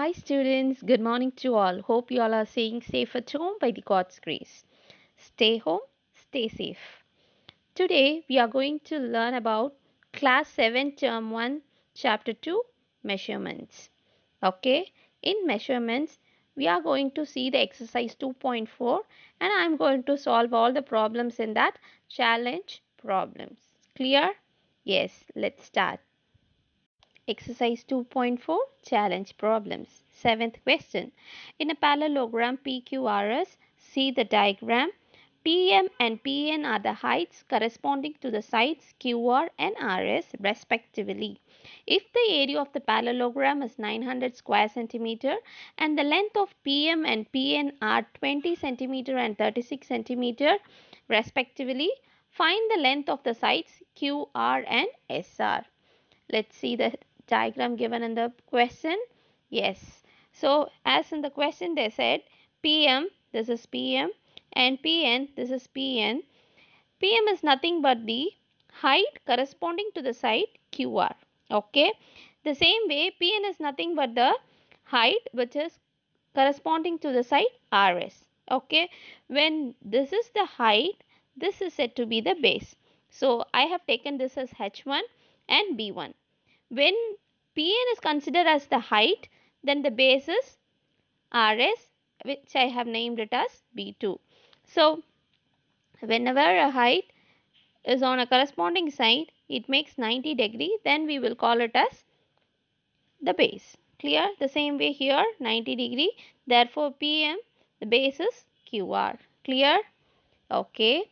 Hi students, good morning to all. Hope you all are staying safe at home by the God's grace. Stay home, stay safe. Today we are going to learn about class 7 term 1 chapter 2 measurements. Okay, in measurements we are going to see the exercise 2.4 and I am going to solve all the problems in that challenge problems. Clear? Yes, let's start. Exercise 2.4 Challenge Problems. Seventh question. In a parallelogram PQRS, see the diagram. PM and PN are the heights corresponding to the sides QR and RS respectively. If the area of the parallelogram is 900 square centimeter and the length of PM and PN are 20 centimeter and 36 centimeter respectively, find the length of the sides QR and SR. Let's see the diagram given in the question. Yes. So as in the question they said PM, this is PM, and PN, this is PN. PM is nothing but the height corresponding to the side QR. Okay. The same way PN is nothing but the height which is corresponding to the side RS. Okay. When this is the height, this is said to be the base. So I have taken this as H1 and B1. When PN is considered as the height, then the base is RS, which I have named it as B2. So whenever a height is on a corresponding side, it makes 90 degree, then we will call it as the base. Clear? The same way here 90 degree, therefore PM, the base is QR. Clear? Okay.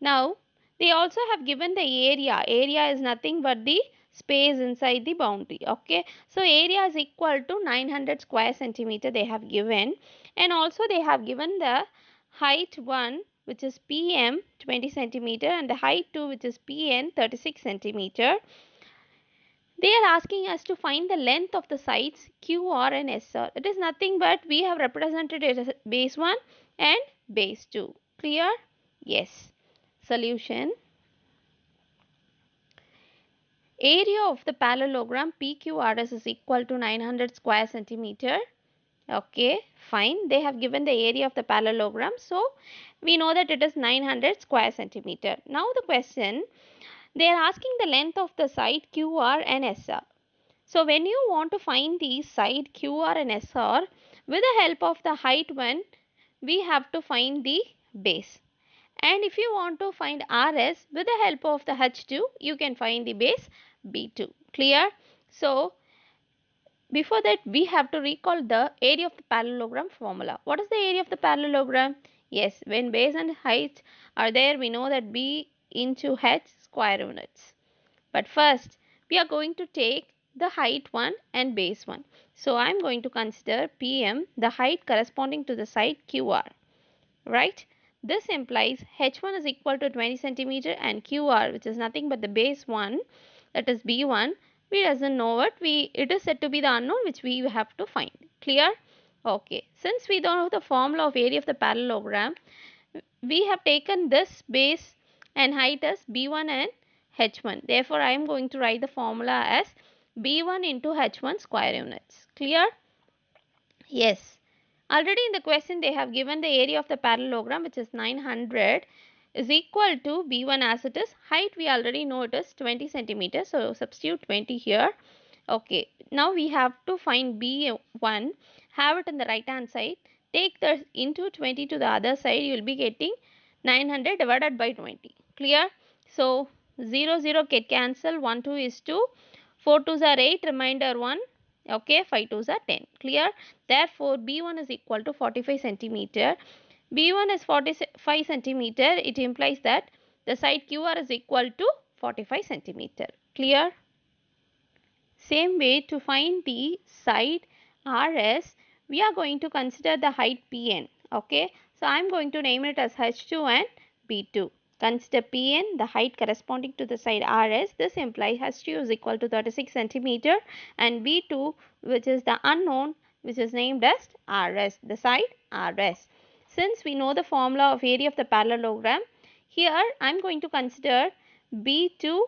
Now they also have given the area. Area is nothing but the space inside the boundary. Okay. So area is equal to 900 square centimeter they have given, and also they have given the height 1 which is PM 20 centimeter and the height 2 which is PN 36 centimeter. They are asking us to find the length of the sides QR and SR. It is nothing but we have represented it as base 1 and base 2. Clear? Yes. Solution. Area of the parallelogram PQRS is equal to 900 square centimeter. Okay, fine. They have given the area of the parallelogram. So, we know that it is 900 square centimeter. Now, the question, they are asking the length of the side QR and SR. So, when you want to find the side QR and SR, with the help of the height 1, we have to find the base. And if you want to find RS with the help of the H2, you can find the base B2. Clear? So, before that, we have to recall the area of the parallelogram formula. What is the area of the parallelogram? Yes, when base and height are there, we know that B into H square units. But first, we are going to take the height 1 and base 1. So, I am going to consider PM, the height corresponding to the side QR. Right? This implies H1 is equal to 20 centimeter and QR, which is nothing but the base 1, that is B1. We doesn't know it is said to be the unknown which we have to find. Clear? Okay. Since we don't know the formula of area of the parallelogram, we have taken this base and height as B1 and H1. Therefore, I am going to write the formula as B1 into H1 square units. Clear? Yes. Already in the question they have given the area of the parallelogram which is 900 is equal to B1 as it is. Height we already know it is 20 centimeters. So substitute 20 here. Okay. Now we have to find B1. Have it in the right hand side. Take the into 20 to the other side. You will be getting 900 divided by 20. Clear? So 0 0 get cancel. 1 2 is 2. 4 2s are 8. Remainder 1. Okay, 5 2s are 10. Clear? Therefore, B1 is equal to 45 centimeter. B1 is 45 centimeter. It implies that the side QR is equal to 45 centimeter. Clear? Same way, to find the side RS, we are going to consider the height PN. Okay, so I am going to name it as H2 and B2. Consider PN, the height corresponding to the side RS. This implies H2 is equal to 36 centimeter and B2, which is the unknown, which is named as RS, the side RS. Since we know the formula of area of the parallelogram, here I am going to consider B2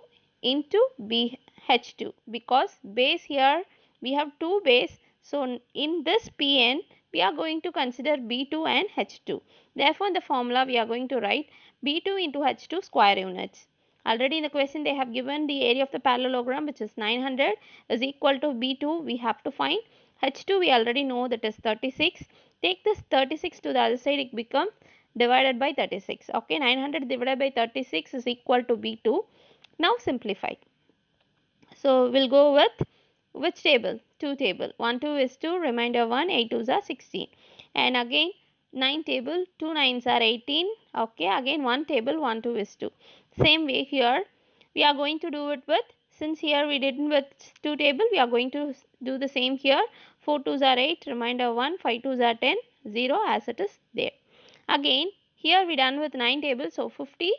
into BH2 because base here we have two base, So in this Pn, we are going to consider B2 and H2. Therefore, in the formula we are going to write B2 into H2 square units. Already in the question they have given the area of the parallelogram, which is 900 is equal to B2. We have to find H2. We already know that is 36. Take this 36 to the other side, it becomes divided by 36. Okay, 900 divided by 36 is equal to B2. Now simplify. So we'll go with which table? 2 table. 1 2 is 2, remainder 1, 8 2s are 16. And again 9 table, 2 9s are 18. Okay, again 1 table, 1 2 is 2. Same way here we are going to do it with, since here we didn't with 2 table, we are going to do the same here. 4 2s are 8, remainder 1, 5 2s are 10, 0 as it is there. Again here we done with 9 tables, so 50.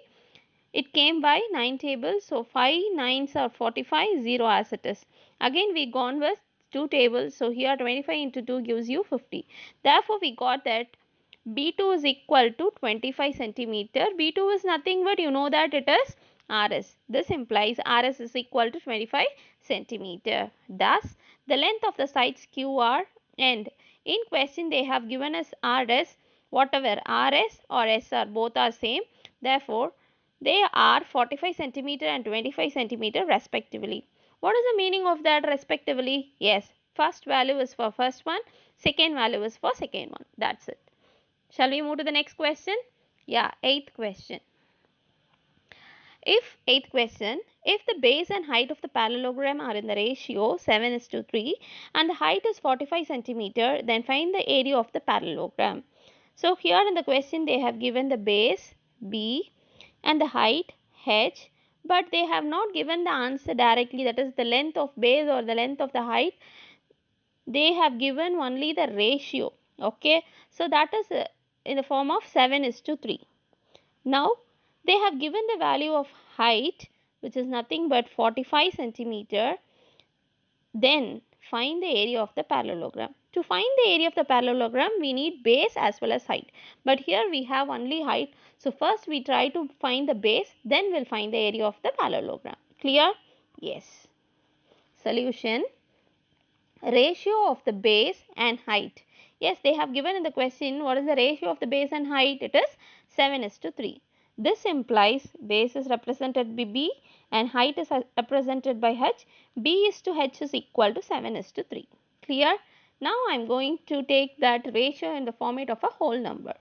It came by 9 tables, so 5 9s are 45, 0 as it is. Again we gone with 2 tables, so here 25 into 2 gives you 50. Therefore we got that B2 is equal to 25 centimeter. B2 is nothing but, you know that it is RS. This implies RS is equal to 25 centimeter. Thus, the length of the sides QR and in question they have given us RS, whatever RS or SR both are same. Therefore, they are 45 centimeter and 25 centimeter respectively. What is the meaning of that respectively? Yes, first value is for first one, second value is for second one. That's it. Shall we move to the next question? Yeah, eighth question. Eighth question, if the base and height of the parallelogram are in the ratio 7:3 and the height is 45 centimeter, then find the area of the parallelogram. So here in the question they have given the base B and the height H, but they have not given the answer directly, that is the length of base or the length of the height. They have given only the ratio. Okay, so that is in the form of 7:3. Now they have given the value of height, which is nothing but 45 centimeter. Then find the area of the parallelogram. To find the area of the parallelogram, we need base as well as height. But here we have only height. So first we try to find the base, then we'll find the area of the parallelogram. Clear? Yes. Solution: ratio of the base and height. Yes, they have given in the question what is the ratio of the base and height. It is 7:3. This implies base is represented by B and height is represented by H. B is to H is equal to 7:3. Clear? Now I am going to take that ratio in the format of a whole number.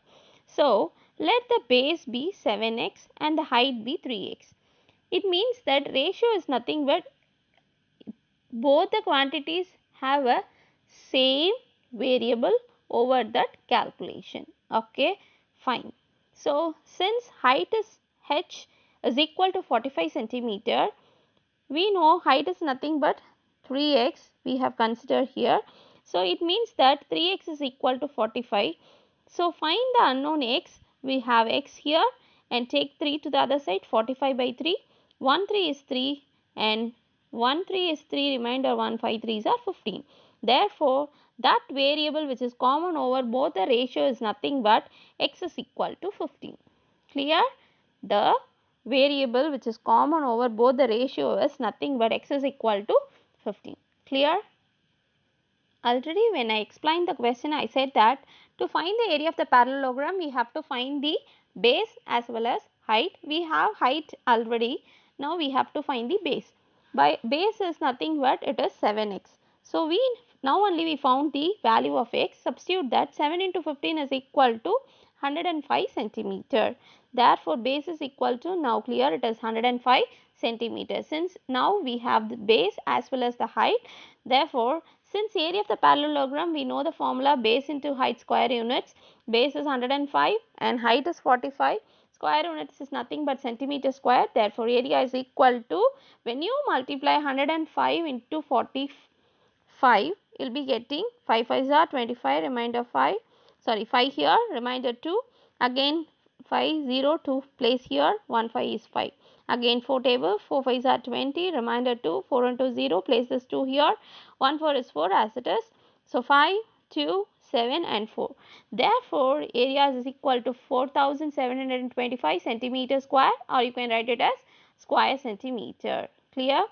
So let the base be 7x and the height be 3x. It means that ratio is nothing but both the quantities have a same variable over that calculation. Okay, fine. So since height is h is equal to 45 centimeter, we know height is nothing but 3x we have considered here. So it means that 3x is equal to 45. So find the unknown x. We have x here and take 3 to the other side. 45 by 3. 1 3 is 3 and 1 3 is 3, remainder 1 5 3s are 15. Therefore, that variable which is common over both the ratio is nothing but x is equal to 15. Clear? The variable which is common over both the ratio is nothing but x is equal to 15. Clear? Already when I explained the question, I said that to find the area of the parallelogram, we have to find the base as well as height. We have height already. Now we have to find the base. By base is nothing but it is 7x. So we now only we found the value of x. Substitute that 7 into 15 is equal to 105 centimeter. Therefore, base is equal to, now clear, it is 105 centimeter. Since now we have the base as well as the height, therefore since area of the parallelogram, we know the formula base into height square units. Base is 105 and height is 45. Square units is nothing but centimeter square. Therefore, area is equal to, when you multiply 105 into 45, you will be getting 5 5s are 25, remainder 5. Sorry, 5 here, remainder 2. Again 5 0 2 place here, 1 5 is 5. Again 4 table, 4 5s are 20, remainder 2, 4 into 0, place this 2 here, 1 4 is 4 as it is. So 5, 2, 7 and 4. Therefore, area is equal to 4725 centimeter square, or you can write it as square centimeter. Clear?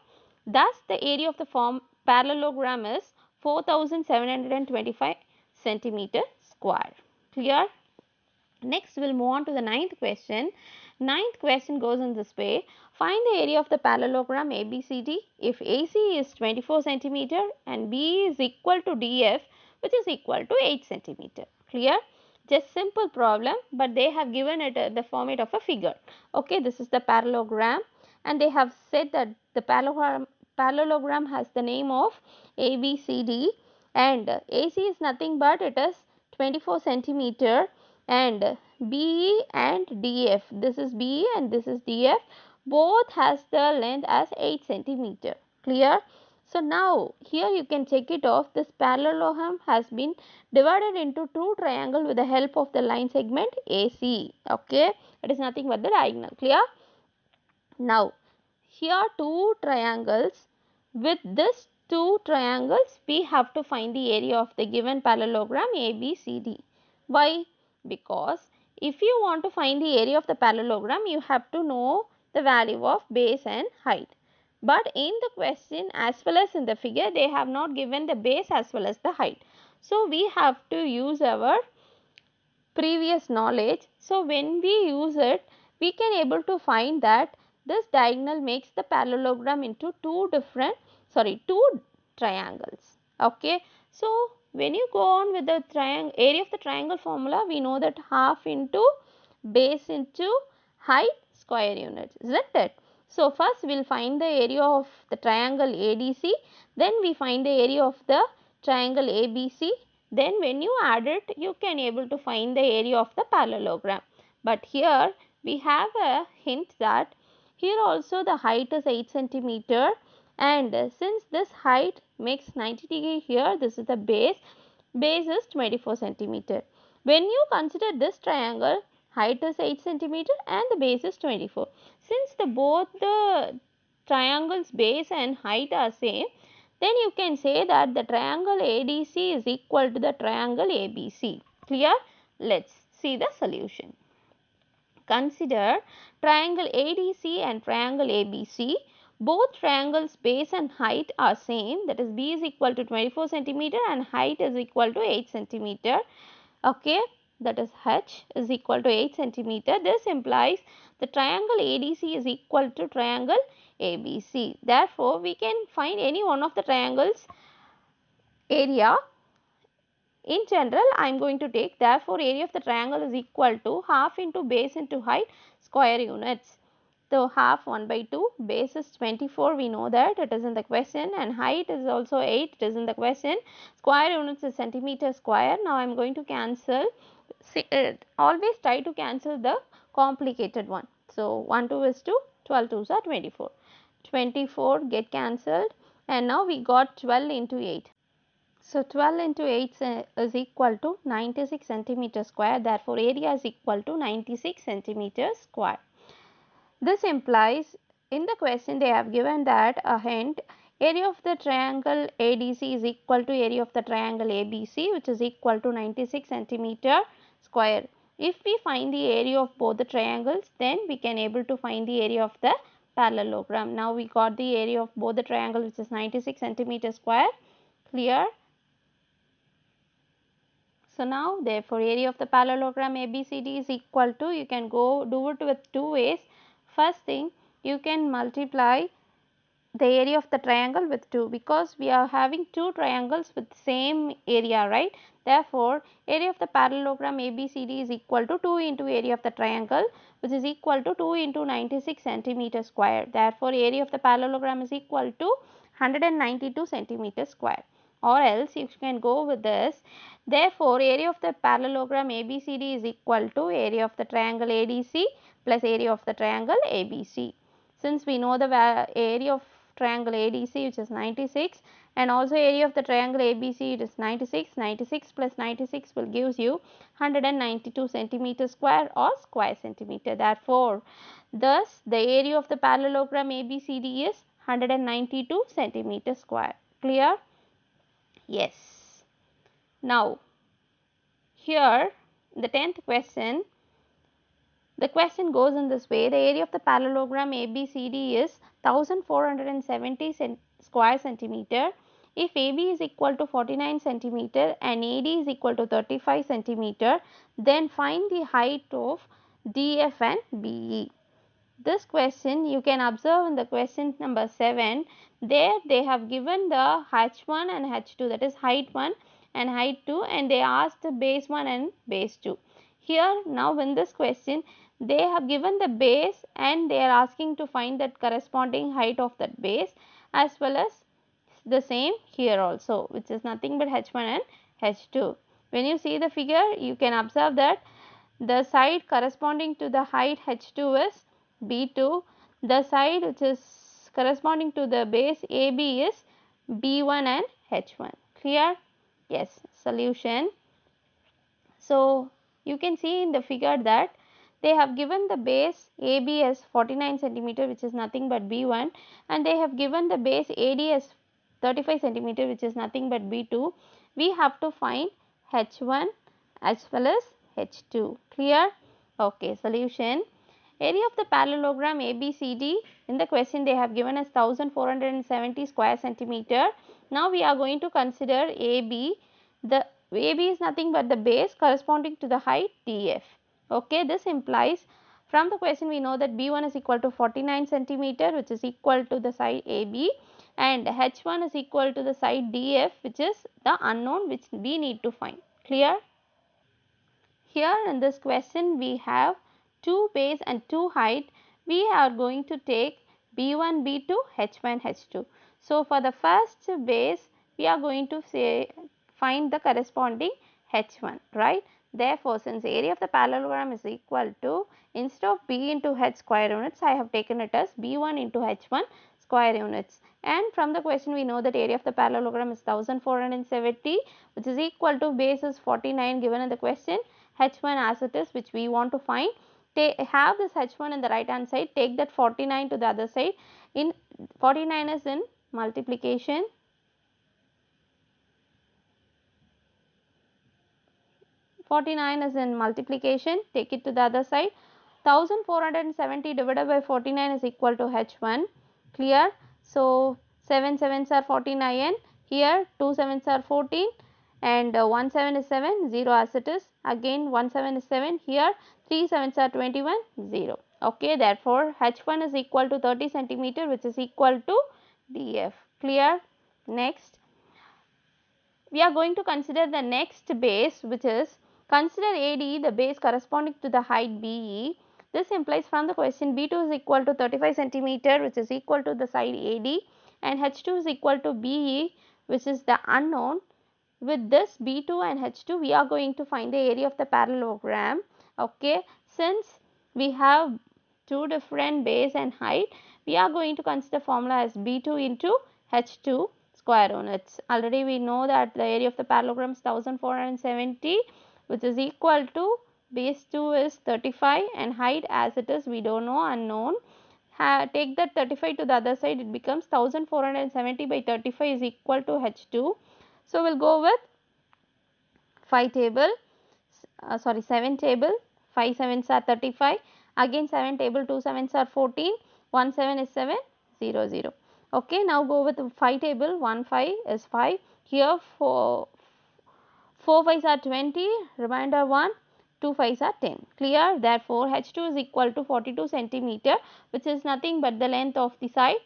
Thus, the area of the parallelogram is 4725 centimeter square. Clear? Next, we'll move on to the ninth question. Ninth question goes in this way. Find the area of the parallelogram ABCD if AC is 24 centimeter and B is equal to DF, which is equal to 8 centimeter. Clear? Just simple problem, but they have given it the format of a figure. Okay, this is the parallelogram, and they have said that the parallelogram has the name of ABCD, and AC is nothing but it is 24 centimeter, and BE and DF, this is BE and this is DF, both has the length as 8 centimeter. Clear? So now here you can check it off. This parallelogram has been divided into two triangles with the help of the line segment AC. Okay, it is nothing but the diagonal. Clear? Now here two triangles. With this two triangles we have to find the area of the given parallelogram ABCD. Why? Because if you want to find the area of the parallelogram, you have to know the value of base and height. But in the question as well as in the figure, they have not given the base as well as the height. So we have to use our previous knowledge. So when we use it, we can able to find that this diagonal makes the parallelogram into two triangles. Okay. So when you go on with the area of the triangle formula, we know that half into base into height square units, isn't it? So first we will find the area of the triangle ADC, then we find the area of the triangle ABC, then when you add it, you can able to find the area of the parallelogram. But here we have a hint that here also the height is 8 centimeter, and since this height makes 90 degree here, this is the base is 24 centimeter. When you consider this triangle, height is 8 centimeter and the base is 24. Since both the triangles base and height are same, then you can say that the triangle ADC is equal to the triangle ABC. Clear? Let's see the solution. Consider triangle ADC and triangle ABC. Both triangles base and height are same, that is B is equal to 24 centimeter and height is equal to 8 centimeter. Okay, that is H is equal to 8 centimeter. This implies the triangle ADC is equal to triangle ABC. Therefore, we can find any one of the triangles area. In general, I am going to take, therefore, area of the triangle is equal to half into base into height square units. So, half 1 by 2, base is 24, we know that it is in the question, and height is also 8, it is in the question. Square units is centimeter square. Now, I am going to cancel, always try to cancel the complicated one. So, 1 2 is 2, 12 2s are 24. 24 get cancelled, and now we got 12 into 8. So 12 into 8 is equal to 96 centimeter square. Therefore, area is equal to 96 centimeter square. This implies, in the question they have given that a hint, area of the triangle ADC is equal to area of the triangle ABC, which is equal to 96 centimeter square. If we find the area of both the triangles, then we can able to find the area of the parallelogram. Now we got the area of both the triangles, which is 96 centimeter square. Clear? So now therefore area of the parallelogram ABCD is equal to, you can go do it with two ways. First thing, you can multiply the area of the triangle with 2, because we are having two triangles with same area, right? Therefore, area of the parallelogram ABCD is equal to 2 into area of the triangle, which is equal to 2 into 96 centimeter square. Therefore, area of the parallelogram is equal to 192 centimeter square. Or else you can go with this. Therefore, area of the parallelogram ABCD is equal to area of the triangle ADC plus area of the triangle ABC. Since we know the area of triangle ADC, which is 96, and also area of the triangle ABC, it is 96. 96 plus 96 will gives you 192 centimeter square or square centimeter. Therefore, thus the area of the parallelogram ABCD is 192 centimeter square. Clear? Yes. Now, here the 10th question, the question goes in this way. The area of the parallelogram ABCD is 1470 square centimeter. If AB is equal to 49 centimeter and AD is equal to 35 centimeter, then find the height of DF and BE. This question you can observe in the question number 7. There they have given the H1 and H2, that is height 1 and height 2, and they asked base 1 and base 2. Here now in this question they have given the base and they are asking to find that corresponding height of that base, as well as the same here also, which is nothing but H1 and H2. When you see the figure, you can observe that the side corresponding to the height H2 is B2, the side which is corresponding to the base AB is B1 and H1. Clear? Yes. Solution. So you can see in the figure that they have given the base AB as 49 centimeter, which is nothing but B1, and they have given the base AD as 35 centimeter, which is nothing but B2. We have to find H1 as well as H2. Clear? Okay. Solution. Area of the parallelogram ABCD, in the question they have given as 1470 square centimeter. Now we are going to consider AB. The AB is nothing but the base corresponding to the height DF. Okay, this implies from the question we know that B1 is equal to 49 centimeter, which is equal to the side AB, and H1 is equal to the side DF, which is the unknown which we need to find. Clear? Here in this question we have 2 base and 2 height. We are going to take B1, B2, H1, H2. So for the first base we are going to say find the corresponding H1, right? Therefore, since area of the parallelogram is equal to, instead of B into H square units, I have taken it as B1 into H1 square units. And from the question we know that area of the parallelogram is 1470, which is equal to base is 49 given in the question, H1 as it is, which we want to find. Have this H1 in the right hand side, take that 49 to the other side. In 49 is in multiplication, 49 is in multiplication, take it to the other side. 1470 divided by 49 is equal to H1. Clear? So 7 sevens are 49, here 2 sevens are 14, and 1 7 is 7, 0 as it is. Again 1 7 is 7, here 3 sevens are 21, 0. Okay, therefore H1 is equal to 30 centimeter, which is equal to DF. Clear? Next, we are going to consider the next base, which is consider AD the base corresponding to the height BE. This implies from the question B2 is equal to 35 centimeter, which is equal to the side AD, and H2 is equal to BE, which is the unknown. With this B2 and H2 we are going to find the area of the parallelogram. Okay, since we have two different base and height, we are going to consider formula as B2 into H2 square units. Already we know that the area of the parallelogram is 1470, which is equal to base 2 is 35 and height as it is we don't know, unknown. Take that 35 to the other side, it becomes 1470 by 35 is equal to H2. So we'll go with 5 table, 7 table, 5 sevens are 35, again 7 table, 2 sevens are 14, 1 7 is 7, 0 0. Okay, now go with 5 table, 1 5 is 5, here 4 5s are 20, remainder 1, 2 5s are 10. Clear? Therefore, H2 is equal to 42 centimeter, which is nothing but the length of the side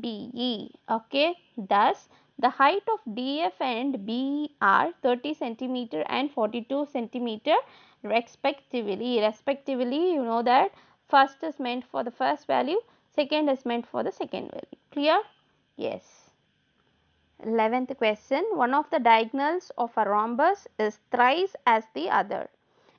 BE. Okay, thus the height of DF and BE are 30 centimeter and 42 centimeter respectively. You know that first is meant for the first value, second is meant for the second value. Clear? Yes. 11th question, one of the diagonals of a rhombus is thrice as the other.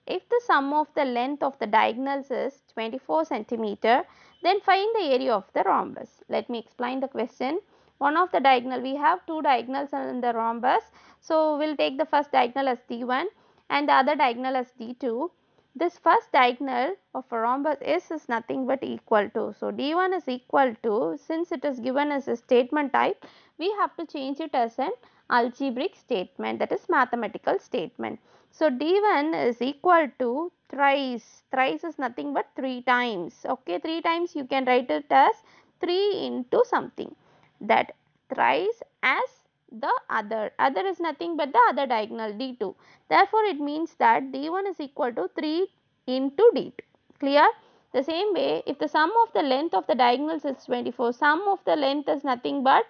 If the sum of the length of the diagonals is 24 centimeter, then find the area of the rhombus. Let me explain the question. One of the diagonal, we have two diagonals in the rhombus. So, we will take the first diagonal as D1 and the other diagonal as D2. This first diagonal of a rhombus is nothing but equal to. So, D1 is equal to, since it is given as a statement type, we have to change it as an algebraic statement, that is mathematical statement. So, D1 is equal to thrice. Thrice is nothing but 3 times. Okay, 3 times you can write it as 3 into something. That thrice as the other is nothing but the other diagonal D2. Therefore, it means that D1 is equal to 3 into D2. Clear? The same way, if the sum of the length of the diagonals is 24, sum of the length is nothing but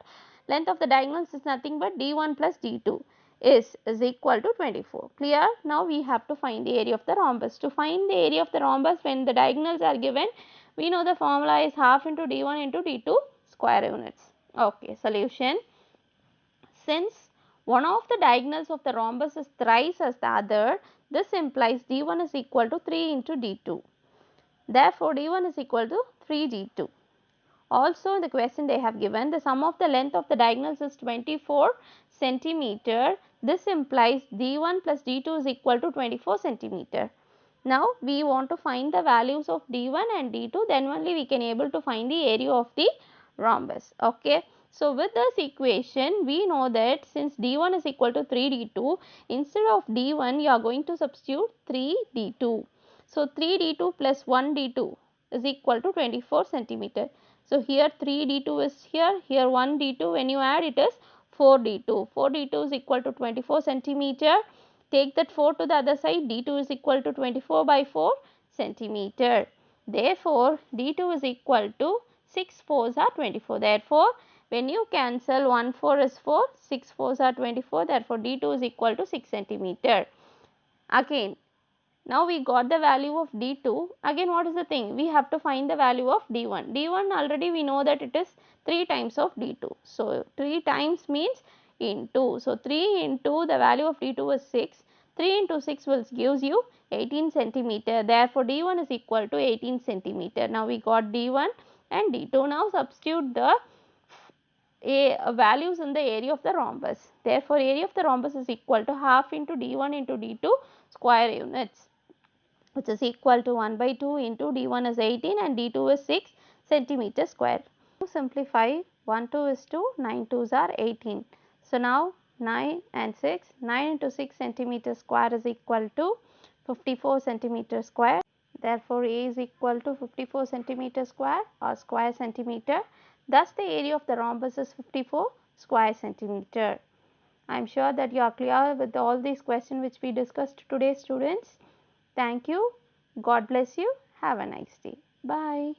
length of the diagonals is nothing but D1 plus D2 is equal to 24. Clear? Now we have to find the area of the rhombus. To find the area of the rhombus when the diagonals are given, we know the formula is half into D1 into D2 square units. Okay, solution. Since one of the diagonals of the rhombus is thrice as the other, this implies D1 is equal to 3 into D2. Therefore, D1 is equal to 3D2. Also, in the question they have given the sum of the length of the diagonals is 24 centimeter. This implies D1 plus D2 is equal to 24 centimeter. Now, we want to find the values of D1 and D2, then only we can able to find the area of the rhombus. Okay. So, with this equation, we know that since D1 is equal to 3D2, instead of D1, you are going to substitute 3D2. So, 3D2 plus 1D2 is equal to 24 centimeter. So, here 3D2 is here, here 1D2, when you add it is 4D2. 4D2 is equal to 24 centimeter. Take that 4 to the other side, D2 is equal to 24 by 4 centimeter. Therefore, D2 is equal to 6 4s are 24. Therefore, when you cancel 1 4 is 4, 6 4s are 24. Therefore, D2 is equal to 6 centimeter. Again, now we got the value of D2. Again, what is the thing? We have to find the value of D1. D1 already we know that it is 3 times of D2. So, 3 times means into. So, 3 into the value of D2 is 6. 3 into 6 will gives you 18 centimeter. Therefore, D1 is equal to 18 centimeter. Now, we got D1 and D2. Now, substitute the values in the area of the rhombus. Therefore, area of the rhombus is equal to half into D1 into D2 square units, which is equal to 1 by 2 into D1 is 18 and D2 is 6 centimeter square. To simplify, 1 2 is 2, 9 2s are 18. So, now 9 and 6, 9 into 6 centimeter square is equal to 54 centimeter square. Therefore, A is equal to 54 centimeter square or square centimeter. Thus, the area of the rhombus is 54 square centimeter. I am sure that you are clear with all these questions which we discussed today, students. Thank you. God bless you. Have a nice day. Bye.